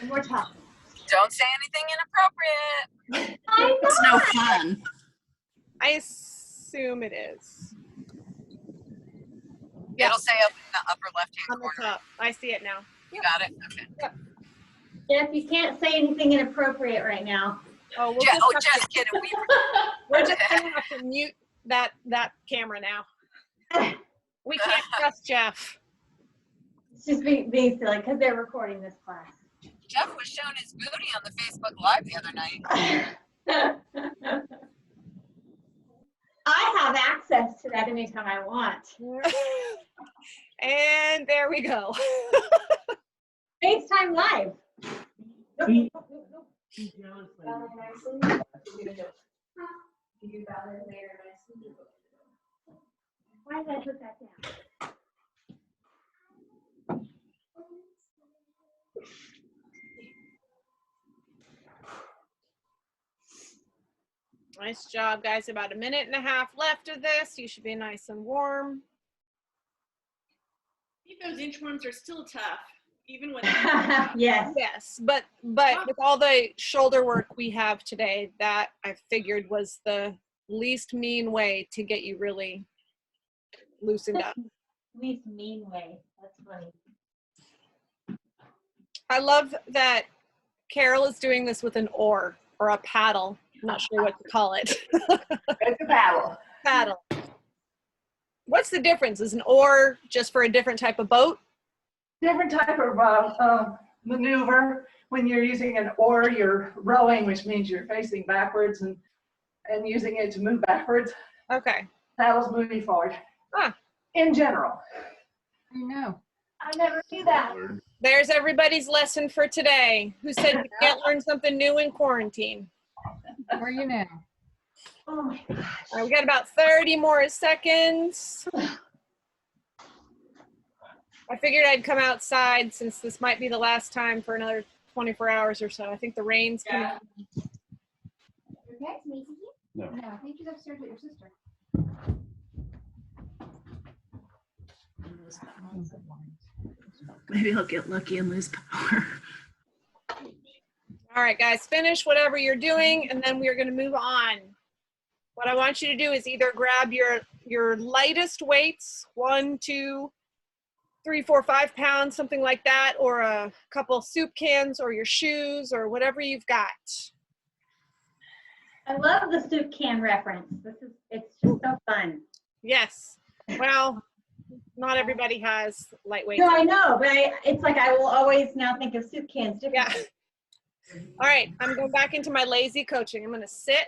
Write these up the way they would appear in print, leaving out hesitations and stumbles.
And we're talking. Don't say anything inappropriate. It's no fun. I assume it is. It'll say up in the upper left-hand On the corner. top. I see it now. You got it? Okay. Jeff, you can't say anything inappropriate right now. Oh, Just kidding. We're just gonna have to mute that camera now. We can't trust Jeff. It's just being silly because they're recording this class. Jeff was showing his booty on the Facebook Live the other night. I have access to that anytime I want. And there we go. FaceTime Live. Why did I put that down? Nice job, guys. About 1.5 minutes left of this. You should be nice and warm. I think those inchworms are still tough, even with Yes. Yes, but with all the shoulder work we have today, that I figured was the least mean way to get you really loosened up. Least mean way. That's funny. I love that Carol is doing this with an oar or a paddle. I'm not sure what to call it. It's a paddle. Paddle. What's the difference? Is an oar just for a different type of boat? Different type of maneuver. When you're using an oar, you're rowing, which means you're facing backwards and using it to move backwards. Okay. Paddle's moving forward. Huh. In general. I know. I never knew that. There's everybody's lesson for today. Who said you can't learn something new in quarantine? Where are you now? Oh my gosh. All right, we got about 30 more seconds. I figured I'd come outside since this might be the last time for another 24 hours or so. I think the rain's coming. Okay, Macy? No. No, I think she's upstairs with your sister. Maybe I'll get lucky and lose power. All right, guys, finish whatever you're doing, and then we're going to move on. What I want you to do is either grab your lightest weights, 1, 2, 3, 4, 5 pounds, something like that, or a couple soup cans, or your shoes, or whatever you've got. I love the soup can reference. It's just so fun. Yes. Well, not everybody has lightweight. No, I know, but it's like I will always now think of soup cans differently. Yeah. All right, I'm going back into my lazy coaching. I'm going to sit.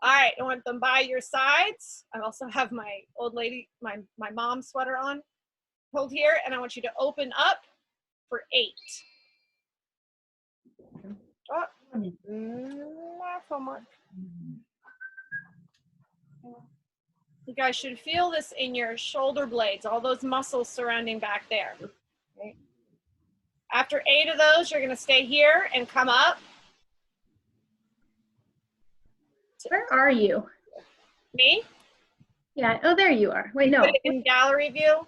All right, I want them by your sides. I also have my old lady, my mom sweater on. Hold here, and I want you to open up for 8. Oh, not homework. You guys should feel this in your shoulder blades, all those muscles surrounding back there. Okay. After 8 of those, you're going to stay here and come up. Where are you? Me? Yeah. Oh, there you are. Wait, no. Put it in gallery view.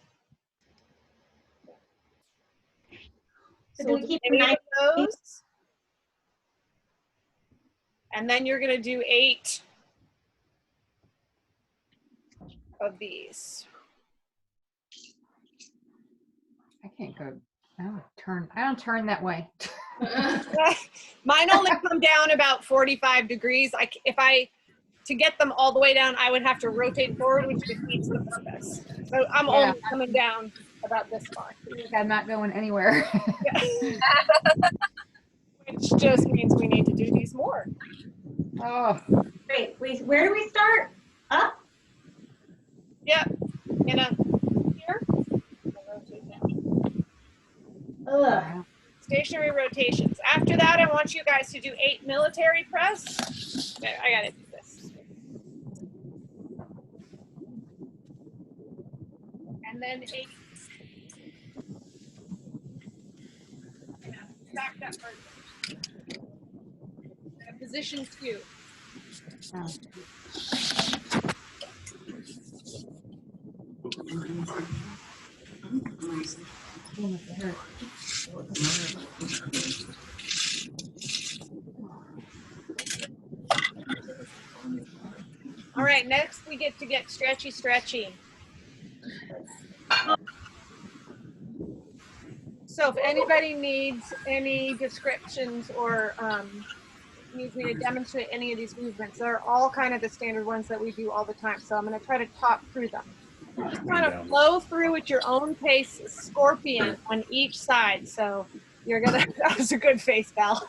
So So do we'll we do keep 8 9? of those. And then you're going to do 8 of these. I can't go. I don't turn that way. Mine only come down about 45 degrees. To get them all the way down, I would have to rotate forward, which defeats the purpose. So I'm only coming down about this far. I'm not going anywhere. Which just means we need to do these more. Oh. Wait, where do we start? Up? Yep. Here. Rotate down. Ugh. Stationary rotations. After that, I want you guys to do 8 military press. Okay, I gotta do this. And then 8. Back that part. Position 2. Oh. get to get stretchy. So if anybody needs any descriptions or needs me to demonstrate any of these movements, they're all kind of the standard ones that we do all the time. So I'm going to try to talk through them. Just kind of flow through at your own pace, scorpion on each side. So you're going to, that was a good face, Val,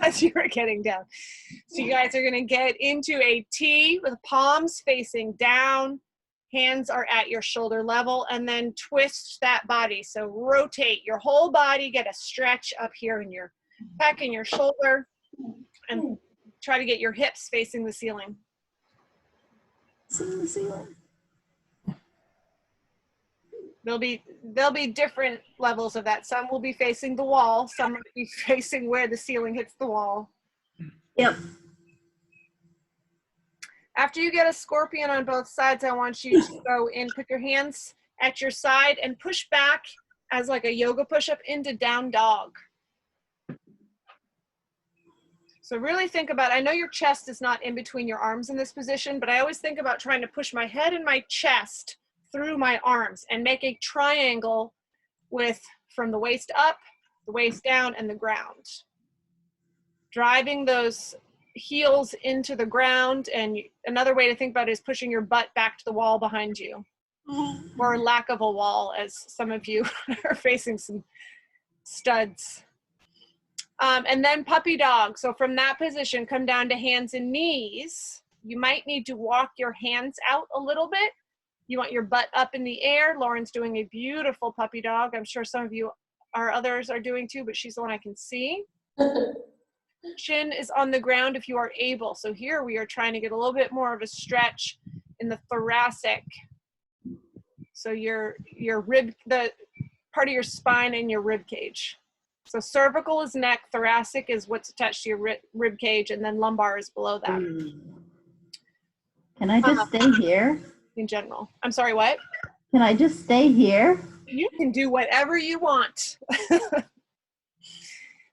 as you were getting down. So you guys are going to get into a T with palms facing down. Hands are at your shoulder level, and then twist that body. So rotate your whole body, get a stretch up here in your back and your shoulder, and try to get your hips facing the ceiling. There'll be different levels of that. Some will be facing the wall, some will be facing where the ceiling hits the wall. Yep. After you get a scorpion on both sides, I want you to go in, put your hands at your side and push back as like a yoga push-up into down dog. So really think about, I know your chest is not in between your arms in this position, but I always think about trying to push my head and my chest through my arms and make a triangle with from the waist up, the waist down, and the ground. Driving those heels into the ground, and another way to think about it is pushing your butt back to the wall behind you, or lack of a wall, as some of you are facing some studs. And then puppy dog. So from that position, come down to hands and knees. You might need to walk your hands out a little bit. You want your butt up in the air. Lauren's doing a beautiful puppy dog. I'm sure some of you or others are doing too, but she's the one I can see. Chin is on the ground if you are able. So here we are trying to get a little bit more of a stretch in the thoracic. So your rib, the part of your spine and your rib cage. So cervical is neck, thoracic is what's attached to your rib cage, and then lumbar is below that. Can I just stay here? In general. I'm sorry, what? Can I just stay here? You can do whatever you want.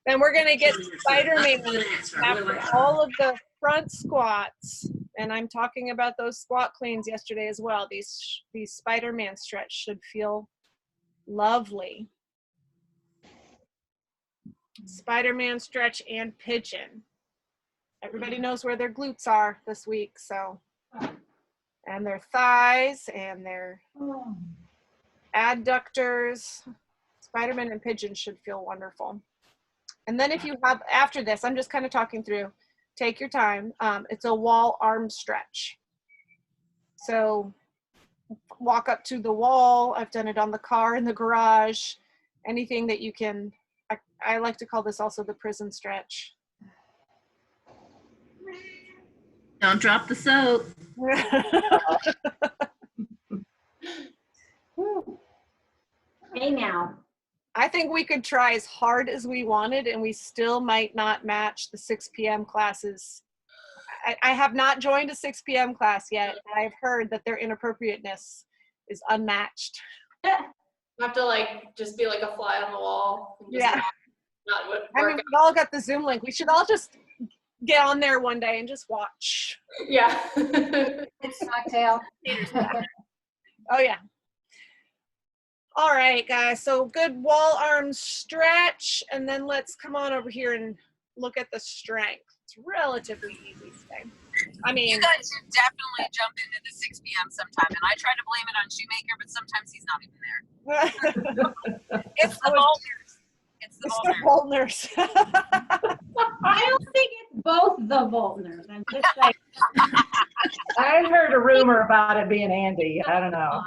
Then we're going to get Spider-Man after all of the front squats. And I'm talking about those squat cleans yesterday as well. These Spider-Man stretch should feel lovely. Spider-Man stretch and pigeon. Everybody knows where their glutes are this week, so. And their thighs and their adductors. Spider-Man and pigeon should feel wonderful. And then if you have, after this, I'm just kind of talking through, take your time. It's a wall arm stretch. So walk up to the wall. I've done it on the car, in the garage, anything that you can. I like to call this also the prison stretch. Don't drop the soap. Hey now. I think we could try as hard as we wanted, and we still might not match the 6 p.m. classes. I have not joined a 6 p.m. class yet, and I've heard that their inappropriateness is unmatched. You have to like just be like a fly on the wall. And just Yeah. Not work. I mean, we've all got the Zoom link. We should all just get on there one day and just watch. Yeah. It's cocktail. Oh, yeah. All right, guys. So good wall arm stretch. And then let's come on over here and look at the strength. It's relatively easy today. I mean, You guys should definitely jump into the 6 p.m. sometime. And I try to blame it on Shoemaker, but sometimes he's not even there. It's the Bolters. It's the it's the Bolters. Boltners. I don't think it's both the Boltners. I'm just like, I heard a rumor about it being Andy. I don't know.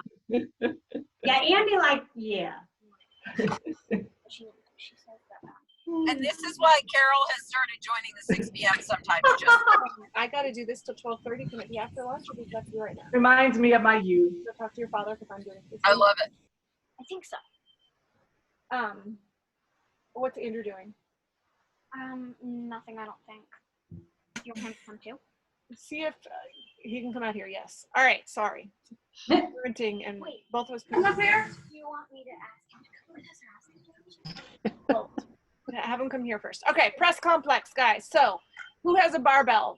yeah, Andy, like, yeah. And this is why Carol has started joining the 6 p.m. sometime. Just I got to do this till 12:30. Can it be after lunch, or do you have to do right now? Reminds me of my youth. Go talk to your father because I'm doing this. I love it. I think so. What's Andrew doing? Nothing, I don't think. You want him to come too? See if he can come out here. Yes. All right. Sorry. Parenting and Wait. both of us. Come up here. Do you want me to ask him to come with us or ask him to come? Yeah, have him come here first. Okay. Press complex, guys. So who has a barbell?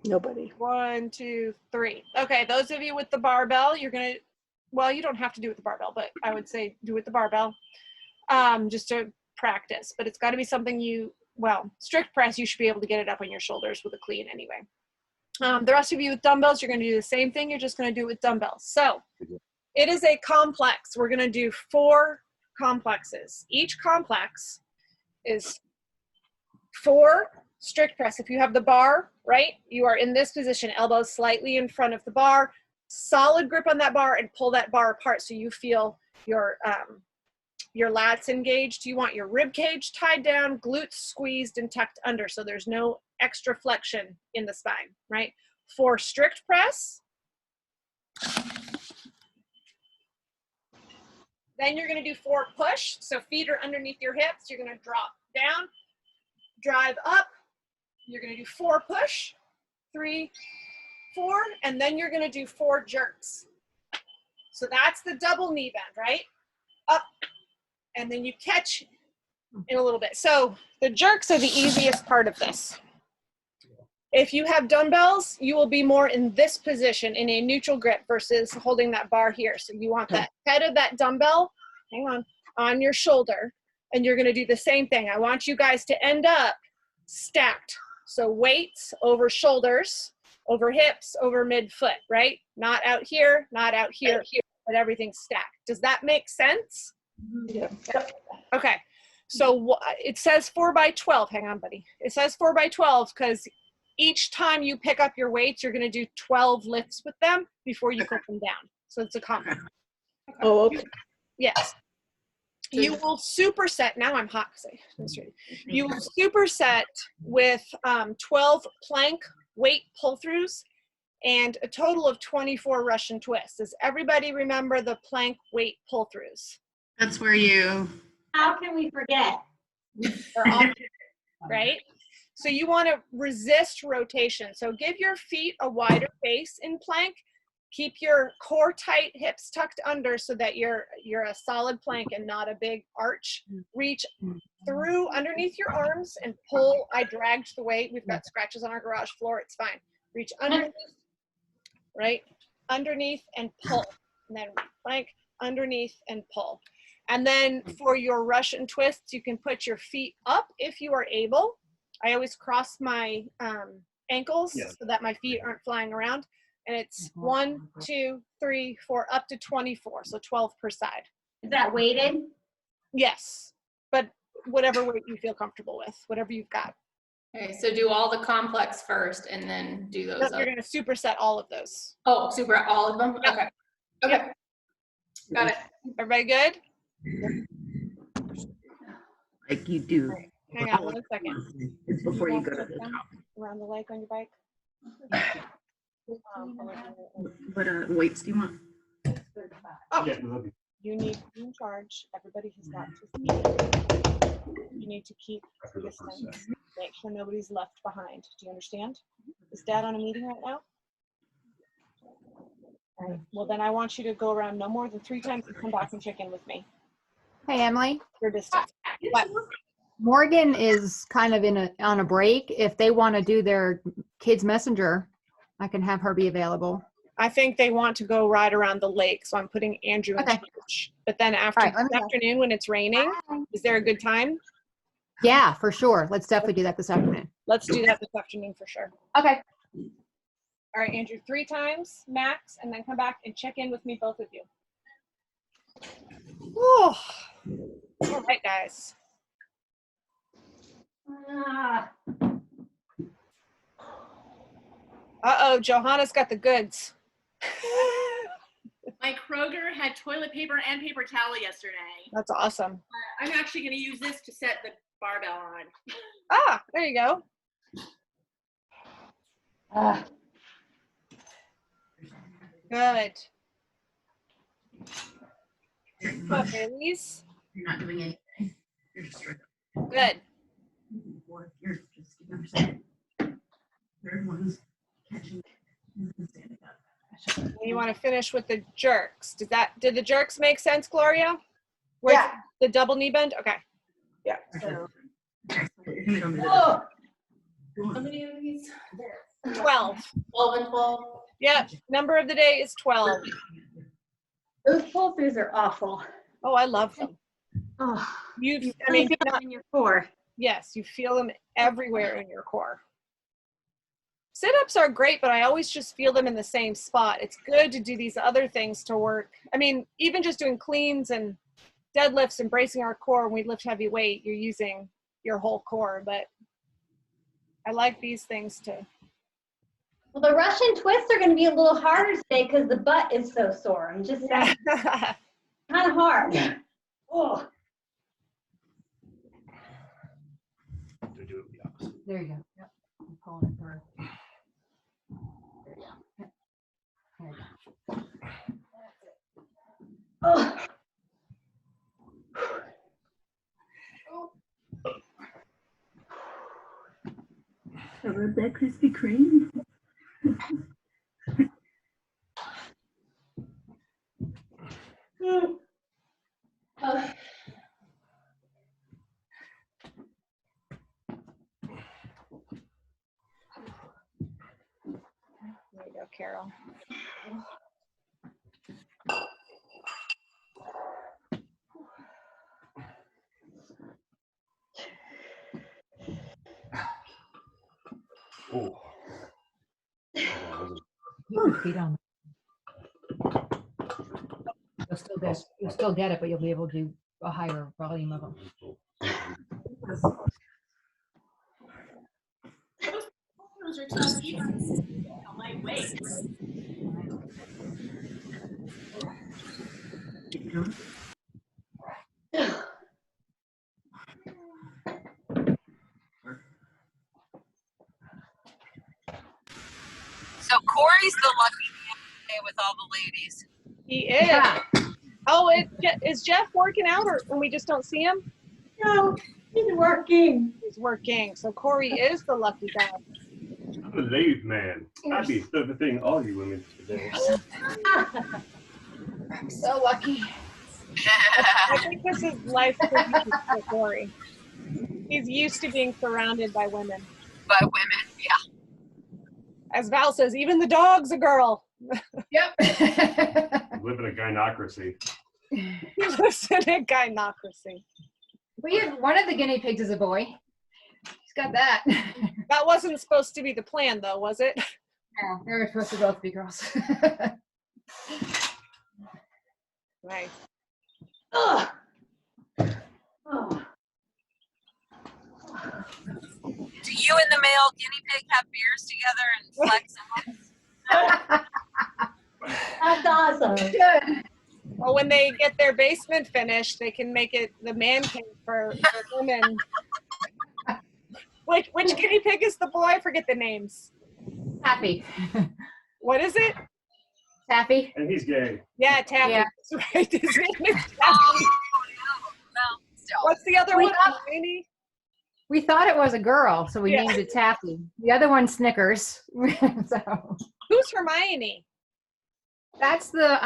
Nobody. 1, 2, 3. Okay, those of you with the barbell, you're gonna, well, you don't have to do it with the barbell, but I would say do it with the barbell, just to practice. But it's got to be something well, strict press, you should be able to get it up on your shoulders with a clean anyway. The rest of you with dumbbells, you're going to do the same thing. You're just going to do it with dumbbells. So it is a complex. We're going to do 4 complexes. Each complex is 4 strict press. If you have the bar, right, you are in this position, elbows slightly in front of the bar, solid grip on that bar, and pull that bar apart so you feel your lats engaged. You want your rib cage tied down, glutes squeezed and tucked under so there's no extra flexion in the spine, right? For strict press, then you're going to do 4 push. So feet are underneath your hips. You're going to drop down, drive up. You're going to do 4 push, 3, 4, and then you're going to do 4 jerks. So that's the double knee bend, right? Up, and then you catch in a little bit. So the jerks are the easiest part of this. If you have dumbbells, you will be more in this position in a neutral grip versus holding that bar here. So you want that head of that dumbbell, hang on your shoulder, and you're gonna do the same thing. I want you guys to end up stacked. So weights over shoulders, over hips, over midfoot, right? Not out here, not out here, but everything's stacked. Does that make sense? Yeah. Okay. So it says 4 by 12. Hang on, buddy. It says 4 by 12 because each time you pick up your weights, you're going to do 12 lifts with them before you put them down. So it's a combo. Oh, okay. Yes. You will superset. Now I'm hot because I demonstrated. You will superset with 12 plank weight pull-throughs and a total of 24 Russian twists. Does everybody remember the plank weight pull-throughs? That's where you. How can we forget? They're all, right? So you want to resist rotation. So give your feet a wider base in plank. Keep your core tight, hips tucked under so that you're a solid plank and not a big arch. Reach through underneath your arms and pull. I dragged the weight. We've got scratches on our garage floor. It's fine. Reach underneath, right? Underneath and pull. And then plank, underneath and pull. And then for your Russian twists, you can put your feet up if you are able. I always cross my ankles so that my feet aren't flying around. And it's 1, 2, 3, 4, up to 24. So 12 per side. Is that weighted? Yes, but whatever weight you feel comfortable with, whatever you've got. Okay, so do all the complex first and then do those. You're going to superset all of those. Oh, super, all of them? Yep. Okay. Okay. Yep. Got it. Everybody good? Like you do. Hang on 1 second. It's before you go to the top. Around the leg on your bike. What weights do you want? Oh, you need to be in charge. Everybody has got to speak. You need to keep distance. Make sure nobody's left behind. Do you understand? Is Dad on a meeting right now? All right. Well, then I want you to go around no more than 3 times and come back and check in with me. Hey, Emily. Your distance. What? Morgan is kind of on a break. If they want to do their kids messenger, I can have her be available. I think they want to go ride around the lake, so I'm putting Andrew in Okay. charge. But then after All right, let me this know. afternoon when it's raining, is there a good time? Yeah, for sure. Let's definitely do that this afternoon. Let's do that this afternoon for sure. Okay. All right, Andrew, 3 times max, and then come back and check in with me, both of you. Whew. All right, guys. Uh-oh, Johanna's got the goods. My Kroger had toilet paper and paper towel yesterday. That's awesome. I'm actually going to use this to set the barbell on. Ah, there you go. Good. Okay, Elise. You're not doing anything. You're just Good. You're just giving percent. Third one's catching. You want to finish with the jerks. Did the jerks make sense, Gloria? Where's Yeah. the double knee bend? Okay. Yeah. Okay, so you're gonna go to the Oh, top. how many of these? 12. 12 and 12. Yep, number of the day is 12. Those pull-throughs are awful. Oh, I love them. Oh, I mean, feel it in your core. yes, you feel them everywhere in your core. Sit-ups are great, but I always just feel them in the same spot. It's good to do these other things to work. I mean, even just doing cleans and deadlifts and bracing our core when we lift heavy weight, you're using your whole core, but I like these things too. Well, the Russian twists are going to be a little harder today because the butt is so sore. I'm just saying, kind of hard. Oh. To do it the opposite. There you go. Yep. I'm pulling it through. There you go. Yep. There you go. Oh. Have that Krispy Kreme. Oh. There you go, Carol. Oh. Put your feet on. You'll still get it, but you'll be able to do a higher volume of them. Those are tough, even lightweight. So Corey's the lucky man today with all the ladies. He is. Yeah. Oh, is Jeff working out or we just don't see him? No, he's working. He's working. So Corey is the lucky guy. I'm a ladies man. I'd be servicing all you women today. I'm so lucky. I think this is life for Corey. He's used to being surrounded by women. By women, yeah. As Val says, even the dog's a girl. Yep. Live in a gynocracy. He lives in a gynocracy. One of the guinea pigs is a boy. He's got that. That wasn't supposed to be the plan, though, was it? Yeah, they were supposed to both be girls. Nice. Ugh. Oh. Do you and the male guinea pig have beers together and flex? That's awesome. Good. Well, when they get their basement finished, they can make it the man cave for women. Which guinea pig is the boy? I forget the names. Taffy. What is it? Taffy. And he's gay. Yeah, Taffy. Yeah. That's right. His name is Taffy. No, still. What's the other one? Hermione? We thought it was a girl, so we Yeah. named it Taffy. The other one's Snickers. So Who's Hermione? that's the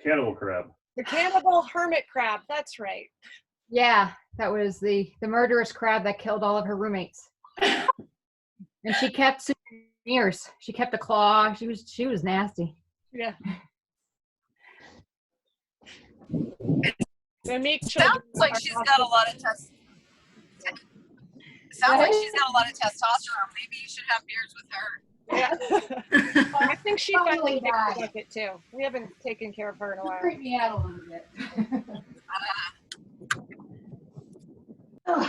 Cannibal crab. The cannibal hermit crab. That's right. yeah, that was the murderous crab that killed all of her roommates. And she kept souvenirs. She kept a claw. She was nasty. Yeah. The meek Sounds children like are she's got a lot of Sounds like she's got a lot of testosterone. Maybe you should have beers with her. Yeah. I think she finally Probably picked not. up it too. We haven't taken care of her in a while. Freaked me out a little bit. Ugh.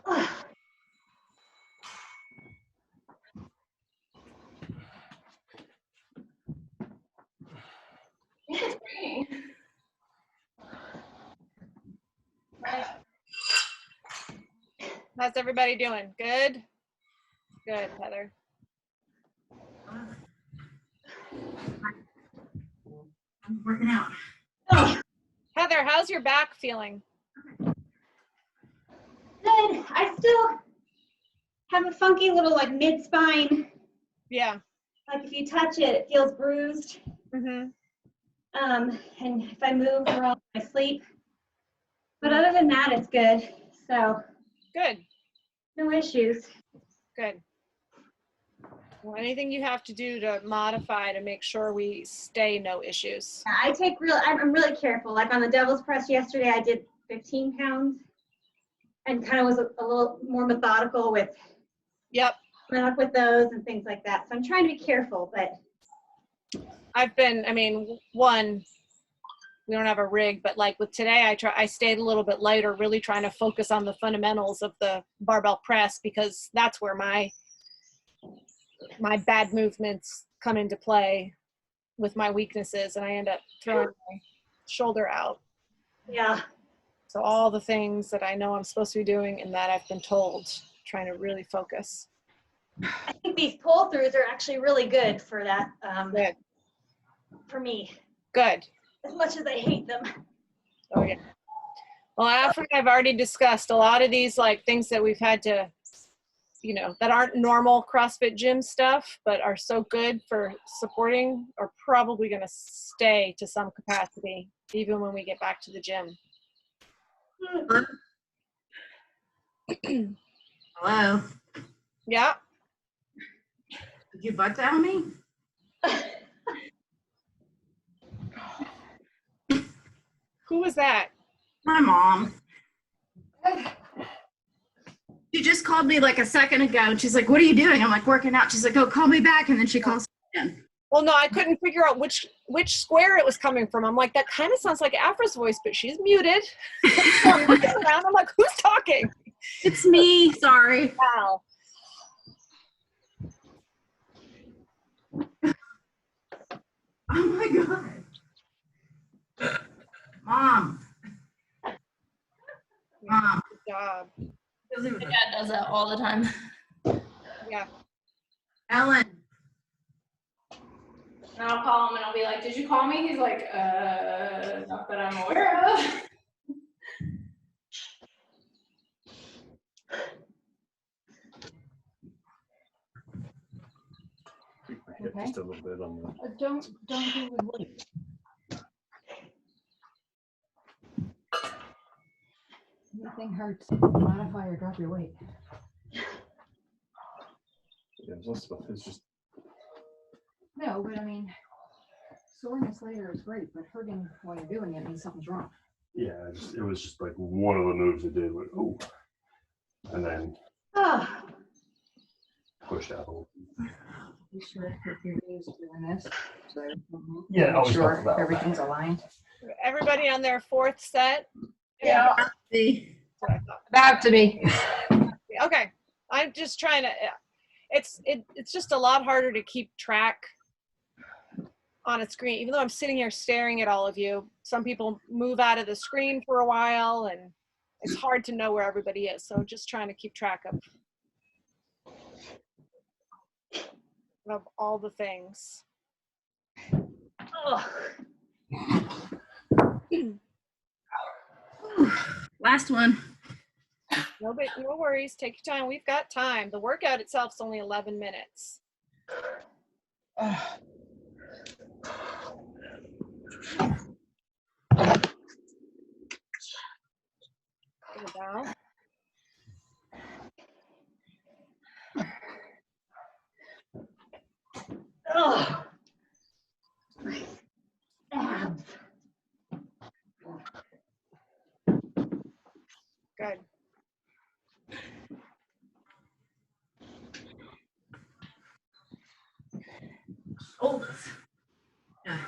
Ugh. How's everybody doing? Good? Good, Heather. I'm working out. Heather, how's your back feeling? Good. I still have a funky little like mid-spine Yeah. Like if you touch it, it feels bruised. Mm-hmm. And if I move around my sleep. But other than that, it's good. So Good. no issues. Good. Well, anything you have to do to modify to make sure we stay no issues. I'm really careful. Like on the devil's press yesterday, I did 15 pounds and kind of was a little more methodical with Yep. up with those and things like that. So I'm trying to be careful, but one, we don't have a rig, but like with today, I stayed a little bit lighter, really trying to focus on the fundamentals of the barbell press, because that's where my bad movements come into play with my weaknesses, and I end up throwing my shoulder out. yeah. So all the things that I know I'm supposed to be doing and that I've been told, trying to really focus. I think these pull-throughs are actually really good for that, Good. for me, Good. as much as I hate them. Oh yeah. Well, after I've already discussed a lot of these like things that we've had to, that aren't normal CrossFit gym stuff, but are so good for supporting, are probably going to stay to some capacity, even when we get back to the gym. Hello. Yeah. Did you butt down me? Who was that? My mom. She just called me like a second ago and she's like, what are you doing? I'm like, working out. She's like, oh, call me back. And then she calls again. Well, no, I couldn't figure out which square it was coming from. I'm like, that kind of sounds like Afra's voice, but she's muted. I'm looking around. I'm like, who's talking? It's me. Sorry. Wow. Oh my God. Mom. Mom. Good job. My dad does that all the time. Yeah. Ellen. And I'll call him and I'll be like, did you call me? He's like, not that I'm aware of. Hit just a little bit on the. Don't do with weight. Anything hurts, modify or drop your weight. Yeah, it's less about, it's just. No, but I mean, soreness later is great, but hurting while you're doing it means something's wrong. Yeah, it was just like one of the moves it did. Went, ooh, and then pushed out a little. Be sure if you're used to doing this. So Yeah, make always sure helps about everything's that. aligned. Everybody on their fourth set? Yeah. About to be. Okay. I'm just trying to, it's just a lot harder to keep track on a screen, even though I'm sitting here staring at all of you. Some people move out of the screen for a while and it's hard to know where everybody is. So just trying to keep track of all the things. Oh. Last one. No worries. Take your time. We've got time. The workout itself is only 11 minutes. Put it down. Oh. Abs. Good. Shoulders. Yeah.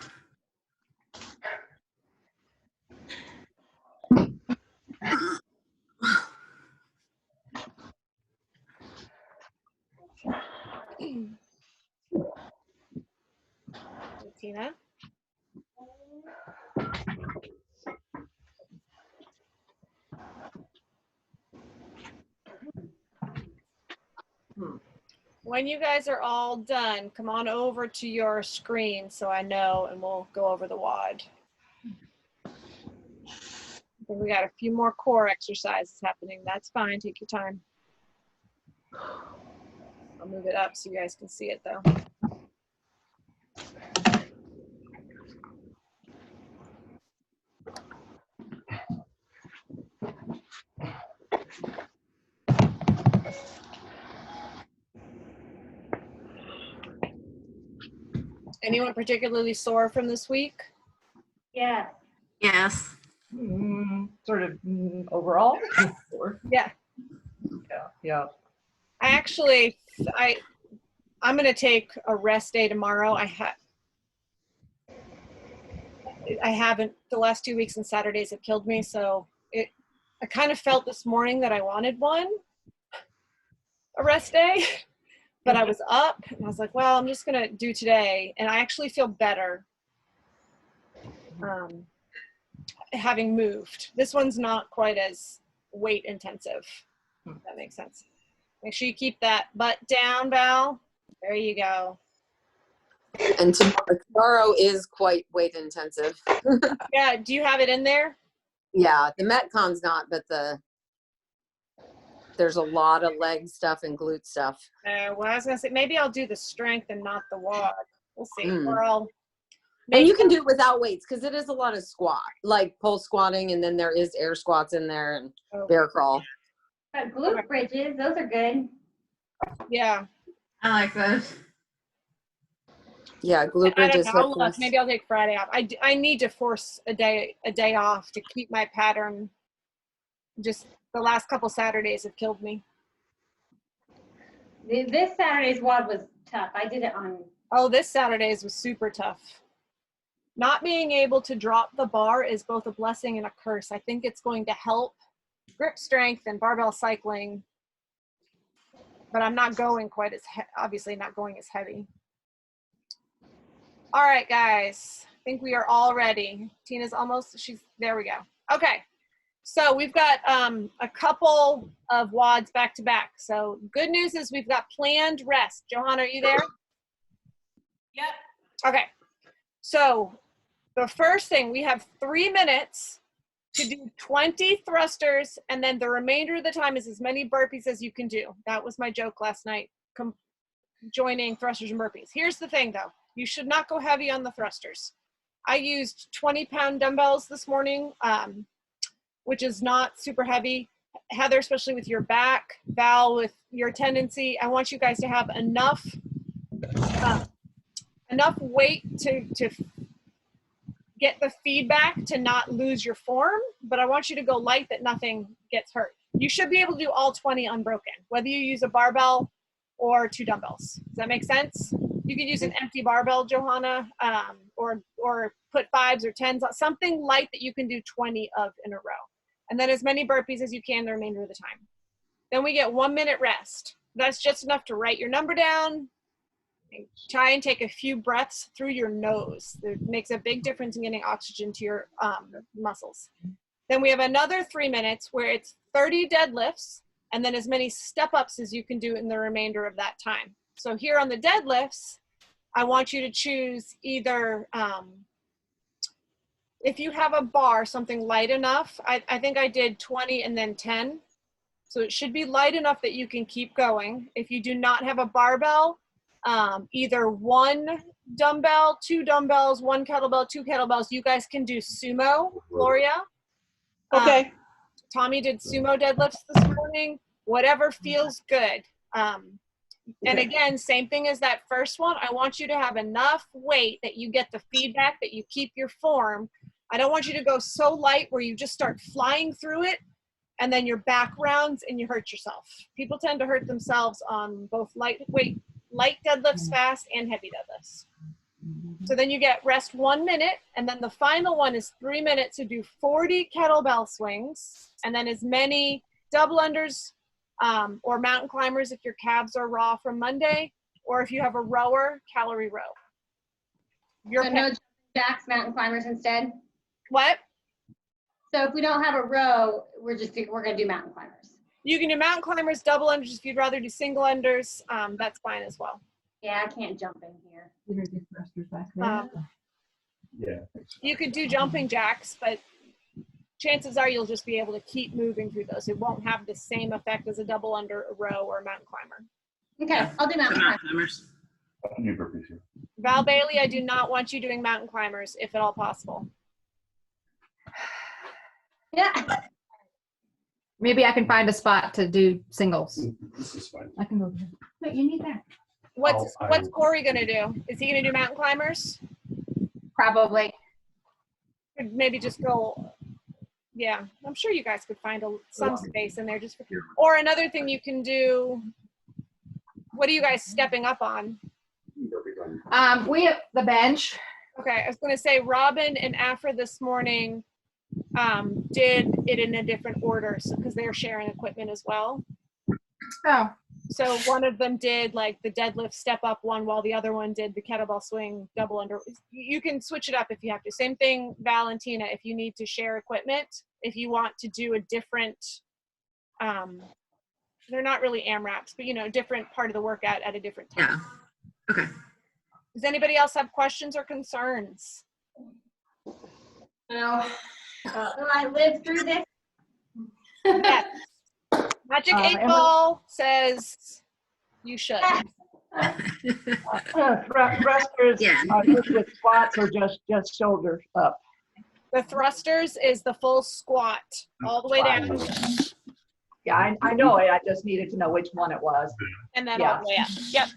Tina. When you guys are all done, come on over to your screen so I know, and we'll go over the WOD. I think we got a few more core exercises happening. That's fine. Take your time. I'll move it up so you guys can see it though. Anyone particularly sore from this week? Yeah. Yes. Sort of overall. Yeah. Yeah. I'm going to take a rest day tomorrow. I haven't, the last 2 weeks and Saturdays have killed me. So I kind of felt this morning that I wanted a rest day, but I was up and I was like, well, I'm just going to do today. And I actually feel better having moved. This one's not quite as weight intensive. If that makes sense. Make sure you keep that butt down, Val. There you go. And tomorrow is quite weight intensive. Yeah, do you have it in there? Yeah, the Metcon's not, but there's a lot of leg stuff and glute stuff. Well, I was gonna say maybe I'll do the strength and not the WOD. We'll see. Mm. Or I'll And you can do it without weights because it is a lot of squat, like pole squatting, and then there is air squats in there and bear crawl. Glute bridges, those are good. Yeah. I like those. Yeah, glute I don't bridges. know. I'll look. Maybe I'll take Friday off. I need to force a day off to keep my pattern. Just the last couple Saturdays have killed me. This Saturday's WOD was tough. I did it on. Oh, this Saturday's was super tough. Not being able to drop the bar is both a blessing and a curse. I think it's going to help grip strength and barbell cycling, but I'm not going quite as obviously not going as heavy. All right, guys, I think we are all ready. Tina's almost, there we go. Okay, so we've got a couple of WODs back to back. So good news is we've got planned rest. Johanna, are you there? Yep. Okay, so the first thing, we have 3 minutes to do 20 thrusters, and then the remainder of the time is as many burpees as you can do. That was my joke last night, joining thrusters and burpees. Here's the thing, though. You should not go heavy on the thrusters. I used 20-pound dumbbells this morning, which is not super heavy. Heather, especially with your back, Val, with your tendency, I want you guys to have enough weight to get the feedback to not lose your form, but I want you to go light that nothing gets hurt. You should be able to do all 20 unbroken, whether you use a barbell or 2 dumbbells. Does that make sense? You could use an empty barbell, Johanna, or put 5s or 10s, something light that you can do 20 of in a row. And then as many burpees as you can the remainder of the time. Then we get 1 minute rest. That's just enough to write your number down. Try and take a few breaths through your nose. It makes a big difference in getting oxygen to your muscles. Then we have another 3 minutes where it's 30 deadlifts and then as many step-ups as you can do in the remainder of that time. So here on the deadlifts, I want you to choose either, if you have a bar, something light enough. I think I did 20 and then 10. So it should be light enough that you can keep going. If you do not have a barbell, either 1 dumbbell, 2 dumbbells, 1 kettlebell, 2 kettlebells. You guys can do sumo, Gloria. Okay. Tommy did sumo deadlifts this morning. Whatever feels good. And again, same thing as that first one. I want you to have enough weight that you get the feedback, that you keep your form. I don't want you to go so light where you just start flying through it and then your back rounds and you hurt yourself. People tend to hurt themselves on both light deadlifts fast and heavy deadlifts. So then you get rest 1 minute, and then the final one is 3 minutes to do 40 kettlebell swings, and then as many double unders or mountain climbers if your calves are raw from Monday, or if you have a rower, calorie row. So no jacks, mountain climbers instead? What? So if we don't have a row, we're gonna do mountain climbers. You can do mountain climbers, double unders. If you'd rather do single unders, that's fine as well. Yeah, I can't jump in here. Yeah. You could do jumping jacks, but chances are you'll just be able to keep moving through those. It won't have the same effect as a double under, a row, or a mountain climber. Okay, I'll do mountain climbers. New burpees here. Val Bailey, I do not want you doing mountain climbers, if at all possible. Yeah. Maybe I can find a spot to do singles. This is fine. I can go there. Wait, you need that. What's Oh, what's Corey gonna do? Is he gonna do mountain climbers? Probably. Could maybe just go. Yeah, I'm sure you guys could find some space in there just for, or another thing you can do. What are you guys stepping up on? We have the bench. Okay, I was gonna say Robin and Afra this morning did it in a different order, so because they're sharing equipment as well. Oh, So one of them did like the deadlift step up one, while the other one did the kettlebell swing double under. You can switch it up if you have to. Same thing, Valentina, if you need to share equipment, if you want to do a different, they're not really AMRAPs, but you know, different part of the workout at a different time. Yeah. Okay. Does anybody else have questions or concerns? No. Will I live through this? Yes. Magic 8 Ball says you should. Thrusters Yeah. are just with squats or just shoulders up. The thrusters is the full squat all the way down Yeah, I know it. I just needed to know which one it was. and then Yeah. all the way up. Yep.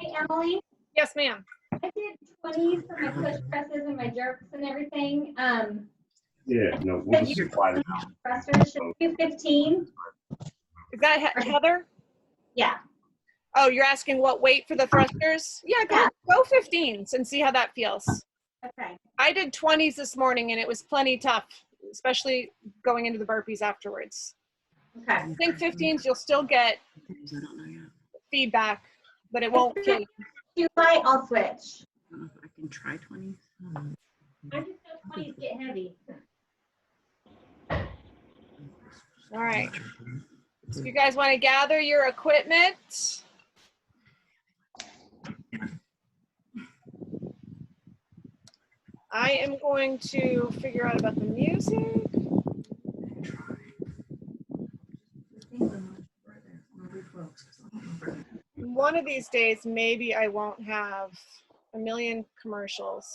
Hey, Emily, Yes, ma'am. I did 20s for my push presses and my jerks and everything. Yeah, no, we'll just slide it out. Thrusters should do 15. Is that Heather? Yeah. Oh, you're asking what weight for the thrusters? Yeah, go 15s and see how that feels. Okay. I did 20s this morning and it was plenty tough, especially going into the burpees afterwards. Okay. I think 15s you'll still get I don't know yet. feedback, but it won't kill you. Too light, I'll switch. I don't know if I can try 20. I just know 20s get heavy. All right. So you guys want to gather your equipment? I am going to figure out about the music. One of these days, maybe I won't have a million commercials.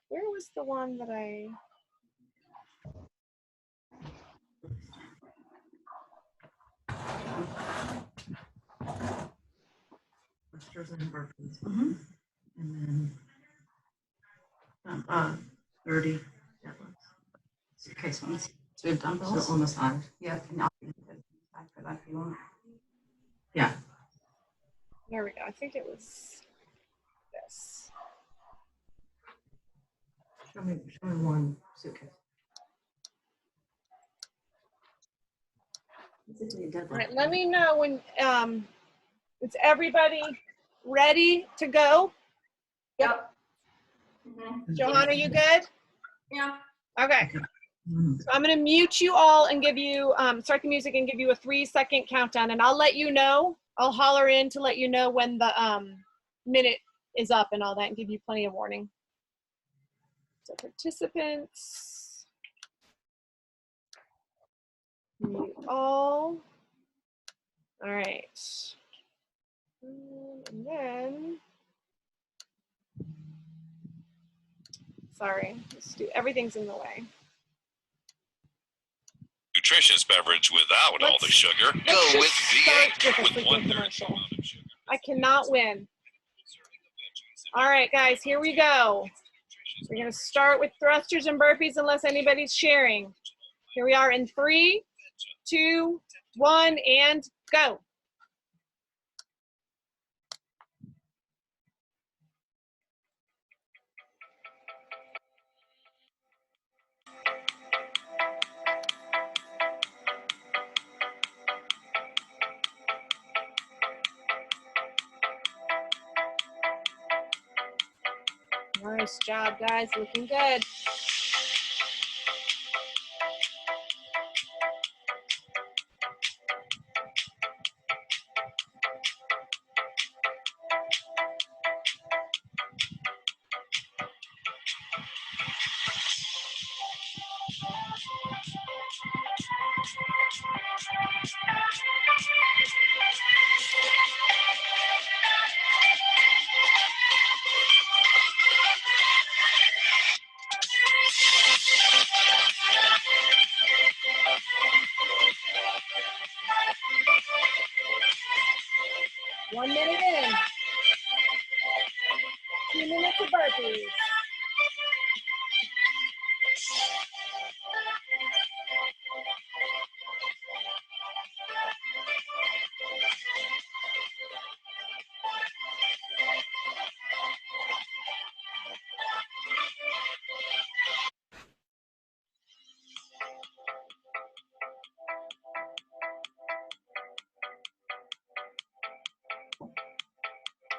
Where was the one that I... Thrusters and burpees. And then 30 deadlifts. Okay, so let's do dumbbells. So on the side. Yeah. For that if you want. Yeah. There we go. I think it was this. Show me one suitcase. All right, let me know when is everybody ready to go? Yep. Johanna, you good? Yeah. Okay. So I'm going to mute you all and give you, start the music and give you a 3-second countdown, and I'll let you know. I'll holler in to let you know when the minute is up and all that, and give you plenty of warning. So participants, mute all. All right. And then, sorry, let's do, everything's in the way. Nutritious beverage without all the sugar. Go with V8 with 1/3 amount of sugar. I cannot win. All right, guys, here we go. We're going to start with thrusters and burpees unless anybody's sharing. Here we are in 3, 2, 1, and go. Nice job, guys. Looking good. 1 minute in. 2 minutes of burpees.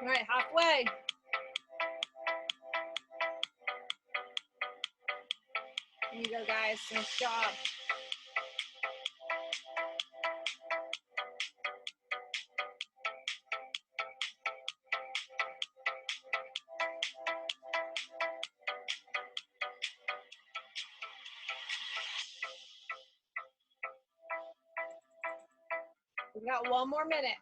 All right, halfway. There you go, guys. Nice job. We got 1 more minute.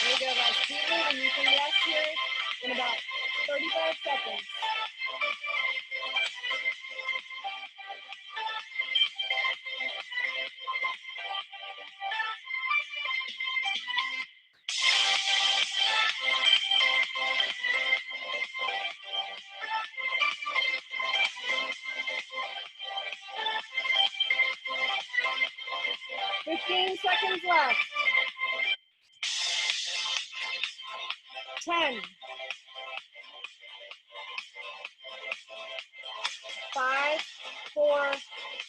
There you go, guys. Keep moving. You can rest here in about 35 seconds. Fifteen seconds left. 10. 5, 4,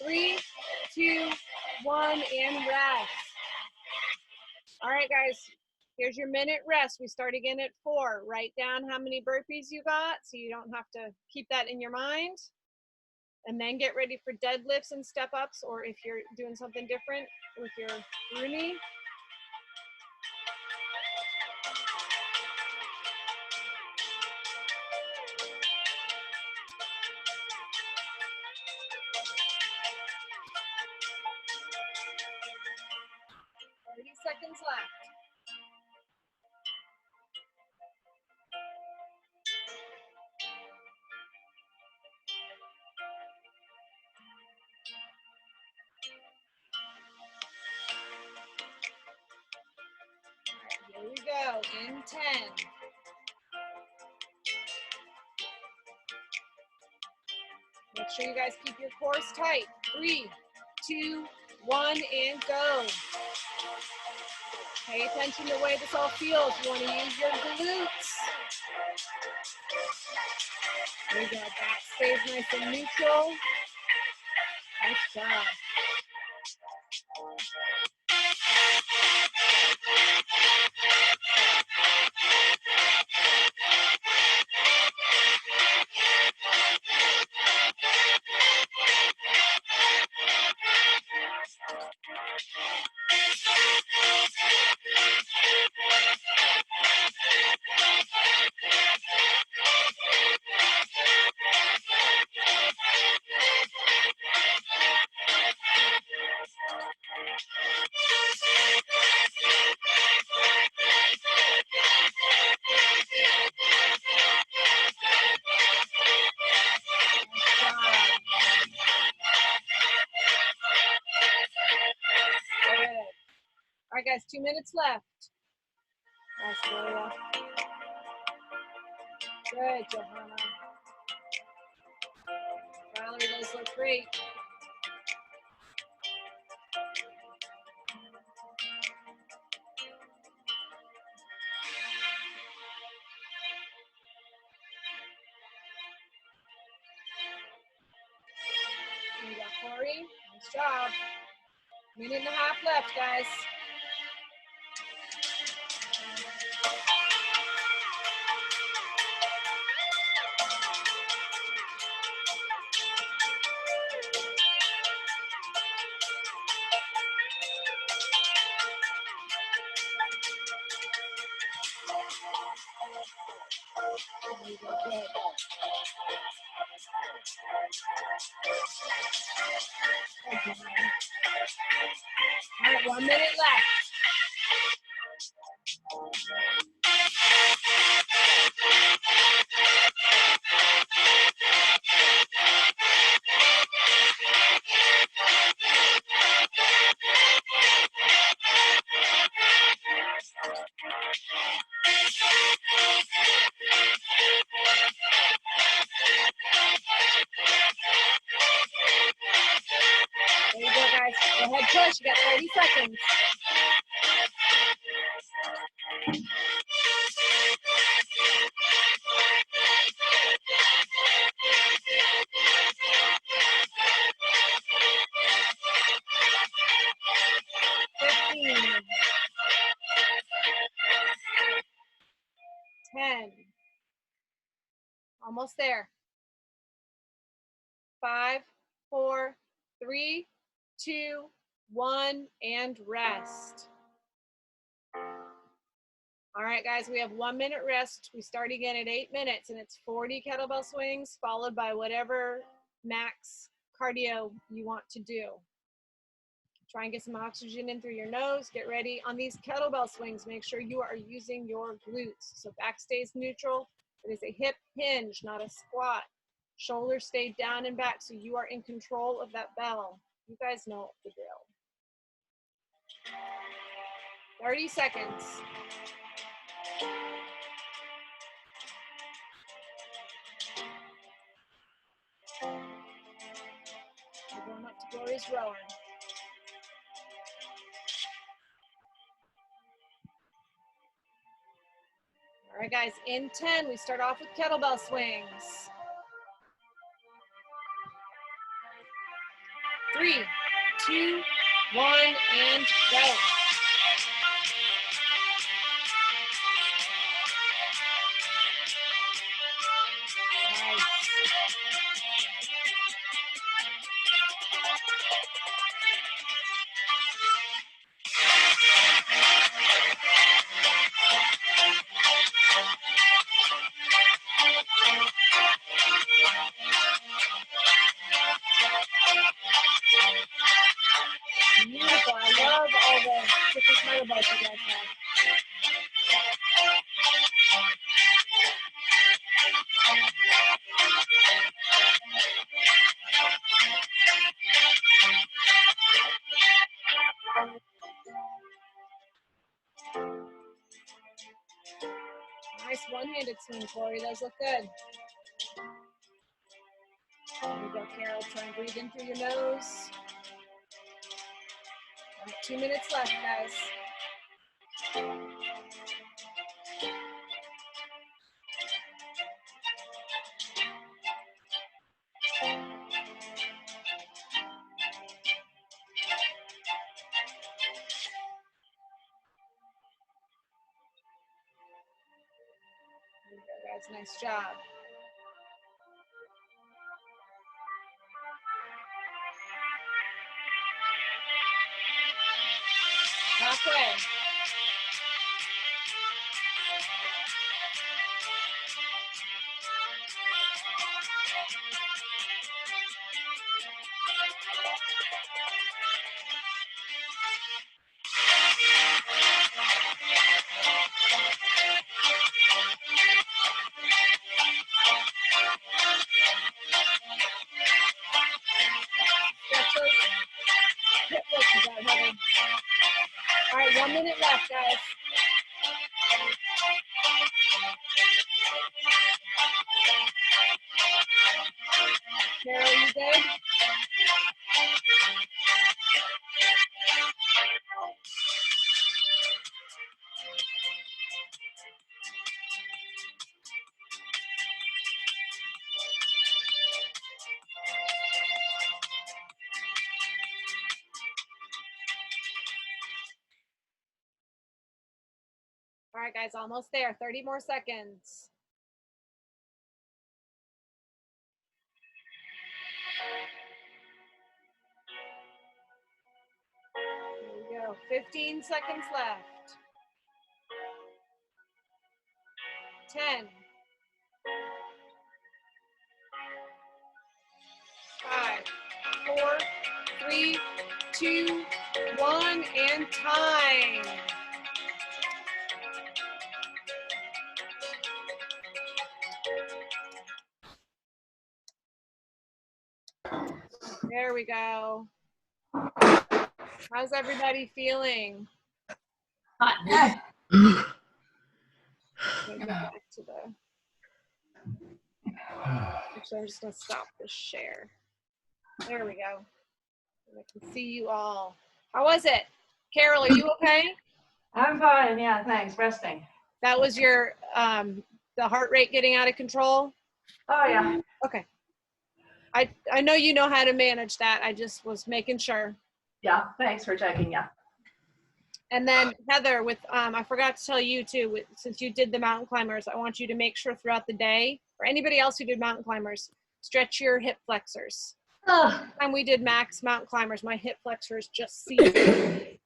3, 2, 1, and rest. All right, guys, here's your minute rest. We start again at 4. Write down how many burpees you got so you don't have to keep that in your mind. And then get ready for deadlifts and step ups, or if you're doing something different with your rooney. Seconds left. Here we go in 10. Make sure you guys keep your cores tight. 3, 2, 1, and go. Pay attention to the way this all feels. You want to use your glutes. There you go. Back stays nice and neutral. Nice job. All right, guys, 2 minutes left. Nice, Gloria. Good, Johanna. Valerie, those look great. There you go, Corey. Nice job. 1.5 minutes left, guys. All right, 1 minute left. ahead, push. You got 30 seconds. Fifteen. 10. Almost there. 5, 4, 3, 2, 1, and rest. All right, guys, we have 1 minute rest. We start again at 8 minutes, and it's 40 kettlebell swings followed by whatever max cardio you want to do. Try and get some oxygen in through your nose. Get ready. On these kettlebell swings, make sure you are using your glutes. So back stays neutral. It is a hip hinge, not a squat. Shoulders stay down and back, so you are in control of that bell. You guys know the drill. 30 seconds. We're going up to Gloria's rower. All right, guys, in 10, we start off with kettlebell swings. 3, 2, 1, and go. Beautiful. I love all the different kettlebells you guys have. Nice one-handed swing, Corey. Those look good. There we go, Carol. Try and breathe in through your nose. All right, 2 minutes left, guys. There you go, guys. Nice job. Halfway. Stretch those hip flexors out, Heather. All right, 1 minute left, guys. Carol, you good? All right, guys, almost there. 30 more seconds. There we go. 15 seconds left. 10. 5, 4, 3, 2, 1, and time. There we go. How's everybody feeling? Hot. Go back to the. Actually, I'm just gonna stop the share. There we go. I can see you all. How was it? Carol, are you okay? I'm fine, yeah, thanks, resting. That was your, the heart rate getting out of control? Oh, yeah. Okay. I know you know how to manage that. I just was making sure. Yeah, thanks for checking, yeah. And then Heather, with I forgot to tell you too, since you did the mountain climbers, I want you to make sure throughout the day, or anybody else who did mountain climbers, stretch your hip flexors. Oh, Time we did max mountain climbers, my hip flexors just seized today.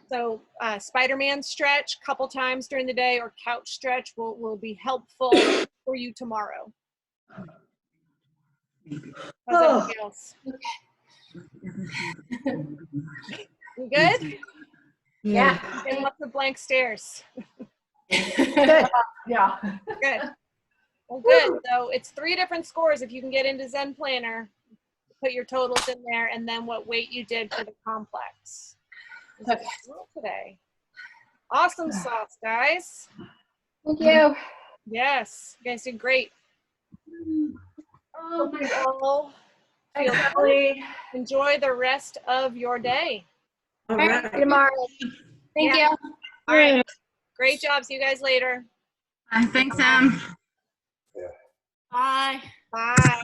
So Spider-Man stretch a couple times during the day, or couch stretch will be helpful for you tomorrow. How's everybody else? You good? yeah. And lots of blank stares. Good. Yeah. Good. Well, good. So it's 3 different scores if you can get into Zen Planner. Put your totals in there, and then what weight you did for the complex. Okay. Today. Awesome sauce, guys. Thank you. Yes, you guys did great. Oh my God. Well, Thanks, Emily. enjoy the rest of your day. All right. Tomorrow. Thank Yeah. you. All right. Great job. See you guys later. Thanks, Em. Bye. Bye.